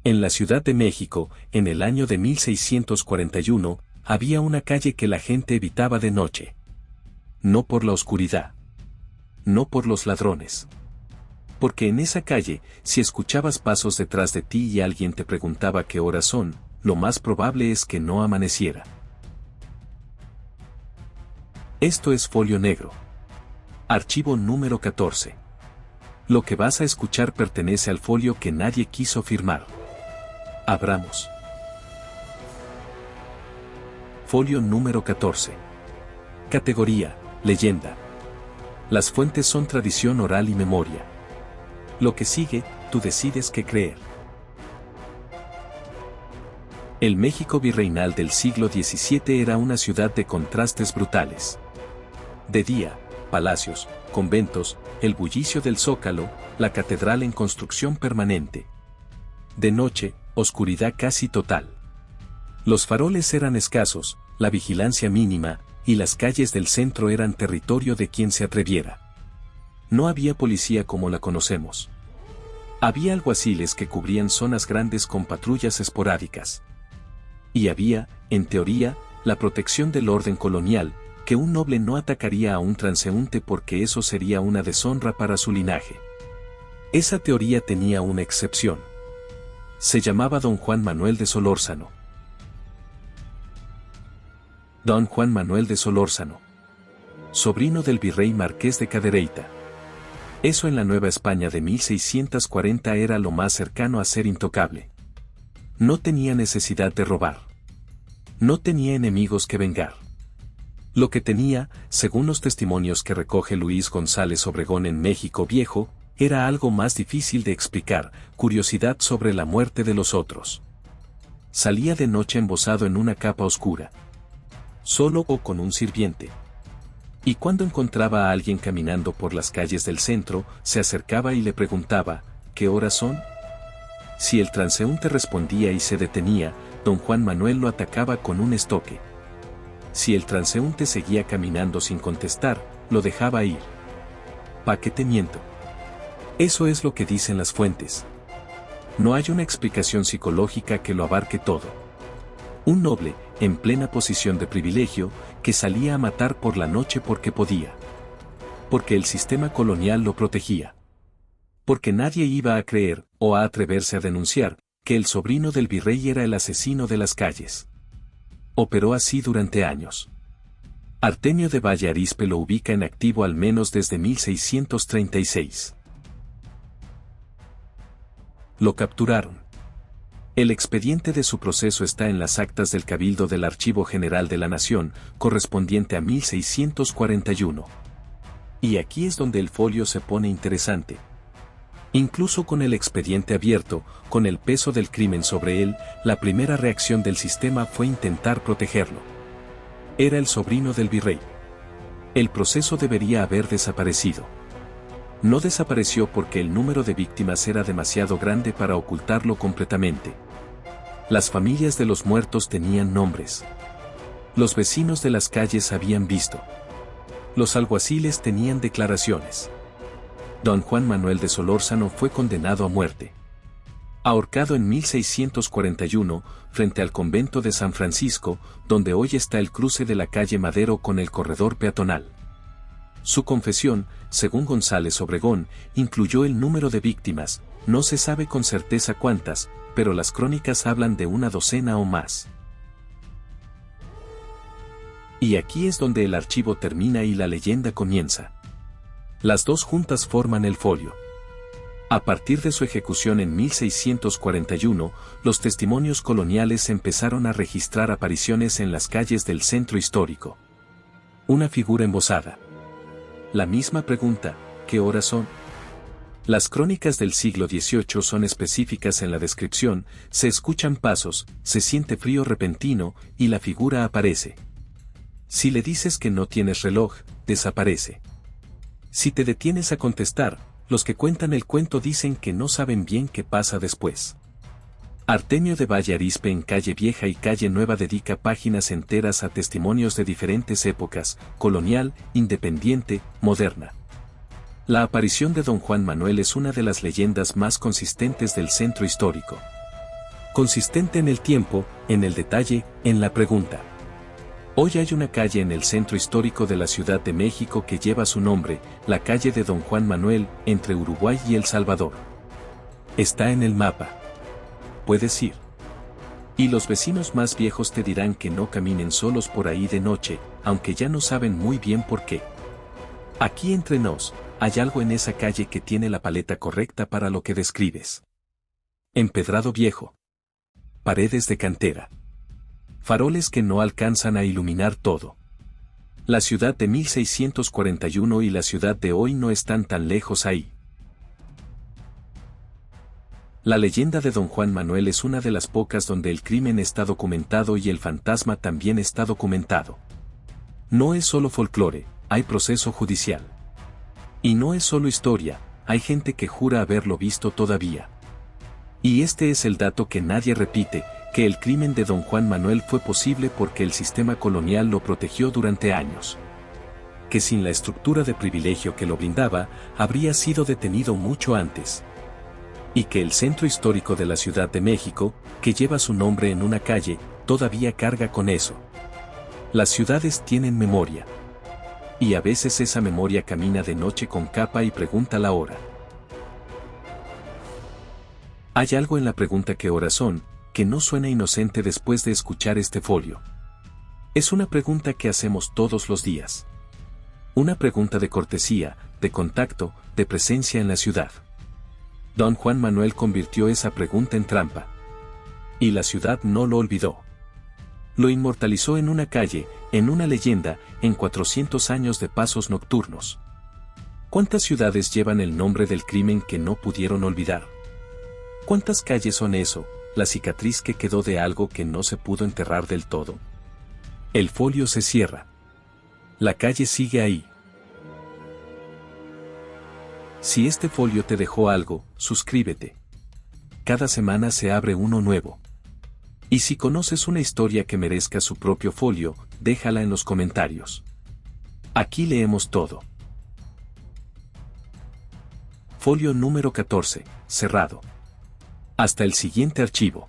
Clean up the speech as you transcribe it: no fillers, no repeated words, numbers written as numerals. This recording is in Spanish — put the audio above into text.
En la Ciudad de México, en el año de 1641, había una calle que la gente evitaba de noche. No por la oscuridad. No por los ladrones. Porque en esa calle, si escuchabas pasos detrás de ti y alguien te preguntaba qué horas son, lo más probable es que no amaneciera. Esto es Folio Negro. Archivo número 14. Lo que vas a escuchar pertenece al folio que nadie quiso firmar. Abramos. Folio número 14. Categoría: leyenda. Las fuentes son tradición oral y memoria. Lo que sigue, tú decides qué creer. El México virreinal del siglo XVII era una ciudad de contrastes brutales. De día, palacios, conventos, el bullicio del Zócalo, la catedral en construcción permanente. De noche, oscuridad casi total. Los faroles eran escasos, la vigilancia mínima, y las calles del centro eran territorio de quien se atreviera. No había policía como la conocemos. Había alguaciles que cubrían zonas grandes con patrullas esporádicas. Y había, en teoría, la protección del orden colonial, que un noble no atacaría a un transeúnte porque eso sería una deshonra para su linaje. Esa teoría tenía una excepción. Se llamaba Don Juan Manuel de Solórzano. Don Juan Manuel de Solórzano. Sobrino del virrey Marqués de Cadereyta. Eso en la Nueva España de 1640 era lo más cercano a ser intocable. No tenía necesidad de robar. No tenía enemigos que vengar. Lo que tenía, según los testimonios que recoge Luis González Obregón en México Viejo, era algo más difícil de explicar: curiosidad sobre la muerte de los otros. Salía de noche embozado en una capa oscura. Solo o con un sirviente. Y cuando encontraba a alguien caminando por las calles del centro, se acercaba y le preguntaba: ¿qué horas son? Si el transeúnte respondía y se detenía, don Juan Manuel lo atacaba con un estoque. Si el transeúnte seguía caminando sin contestar, lo dejaba ir. ¿Pa' qué te miento? Eso es lo que dicen las fuentes. No hay una explicación psicológica que lo abarque todo. Un noble, en plena posición de privilegio, que salía a matar por la noche porque podía. Porque el sistema colonial lo protegía. Porque nadie iba a creer, o a atreverse a denunciar, que el sobrino del virrey era el asesino de las calles. Operó así durante años. Artemio de Valle Arizpe lo ubica en activo al menos desde 1636. Lo capturaron. El expediente de su proceso está en las actas del Cabildo del Archivo General de la Nación, correspondiente a 1641. Y aquí es donde el folio se pone interesante. Incluso con el expediente abierto, con el peso del crimen sobre él, la primera reacción del sistema fue intentar protegerlo. Era el sobrino del virrey. El proceso debería haber desaparecido. No desapareció porque el número de víctimas era demasiado grande para ocultarlo completamente. Las familias de los muertos tenían nombres. Los vecinos de las calles habían visto. Los alguaciles tenían declaraciones. Don Juan Manuel de Solórzano fue condenado a muerte. Ahorcado en 1641, frente al convento de San Francisco, donde hoy está el cruce de la calle Madero con el corredor peatonal. Su confesión, según González Obregón, incluyó el número de víctimas, no se sabe con certeza cuántas, pero las crónicas hablan de una docena o más. Y aquí es donde el archivo termina y la leyenda comienza. Las dos juntas forman el folio. A partir de su ejecución en 1641, los testimonios coloniales empezaron a registrar apariciones en las calles del centro histórico. Una figura embozada. La misma pregunta: ¿qué horas son? Las crónicas del siglo XVIII son específicas en la descripción: se escuchan pasos, se siente frío repentino, y la figura aparece. Si le dices que no tienes reloj, desaparece. Si te detienes a contestar, los que cuentan el cuento dicen que no saben bien qué pasa después. Artemio de Valle Arizpe en Calle Vieja y Calle Nueva dedica páginas enteras a testimonios de diferentes épocas: colonial, independiente, moderna. La aparición de don Juan Manuel es una de las leyendas más consistentes del centro histórico. Consistente en el tiempo, en el detalle, en la pregunta. Hoy hay una calle en el centro histórico de la Ciudad de México que lleva su nombre, la calle de Don Juan Manuel, entre Uruguay y El Salvador. Está en el mapa. Puedes ir. Y los vecinos más viejos te dirán que no caminen solos por ahí de noche, aunque ya no saben muy bien por qué. Aquí entre nos, hay algo en esa calle que tiene la paleta correcta para lo que describes. Empedrado viejo. Paredes de cantera. Faroles que no alcanzan a iluminar todo. La ciudad de 1641 y la ciudad de hoy no están tan lejos ahí. La leyenda de Don Juan Manuel es una de las pocas donde el crimen está documentado y el fantasma también está documentado. No es solo folclore, hay proceso judicial. Y no es solo historia, hay gente que jura haberlo visto todavía. Y este es el dato que nadie repite, que el crimen de Don Juan Manuel fue posible porque el sistema colonial lo protegió durante años. Que sin la estructura de privilegio que lo brindaba, habría sido detenido mucho antes. Y que el centro histórico de la Ciudad de México, que lleva su nombre en una calle, todavía carga con eso. Las ciudades tienen memoria. Y a veces esa memoria camina de noche con capa y pregunta la hora. Hay algo en la pregunta ¿qué horas son?, que no suena inocente después de escuchar este folio. Es una pregunta que hacemos todos los días. Una pregunta de cortesía, de contacto, de presencia en la ciudad. Don Juan Manuel convirtió esa pregunta en trampa. Y la ciudad no lo olvidó. Lo inmortalizó en una calle, en una leyenda, en 400 años de pasos nocturnos. ¿Cuántas ciudades llevan el nombre del crimen que no pudieron olvidar? ¿Cuántas calles son eso, la cicatriz que quedó de algo que no se pudo enterrar del todo? El folio se cierra. La calle sigue ahí. Si este folio te dejó algo, suscríbete. Cada semana se abre uno nuevo. Y si conoces una historia que merezca su propio folio, déjala en los comentarios. Aquí leemos todo. Folio número 14, cerrado. Hasta el siguiente archivo.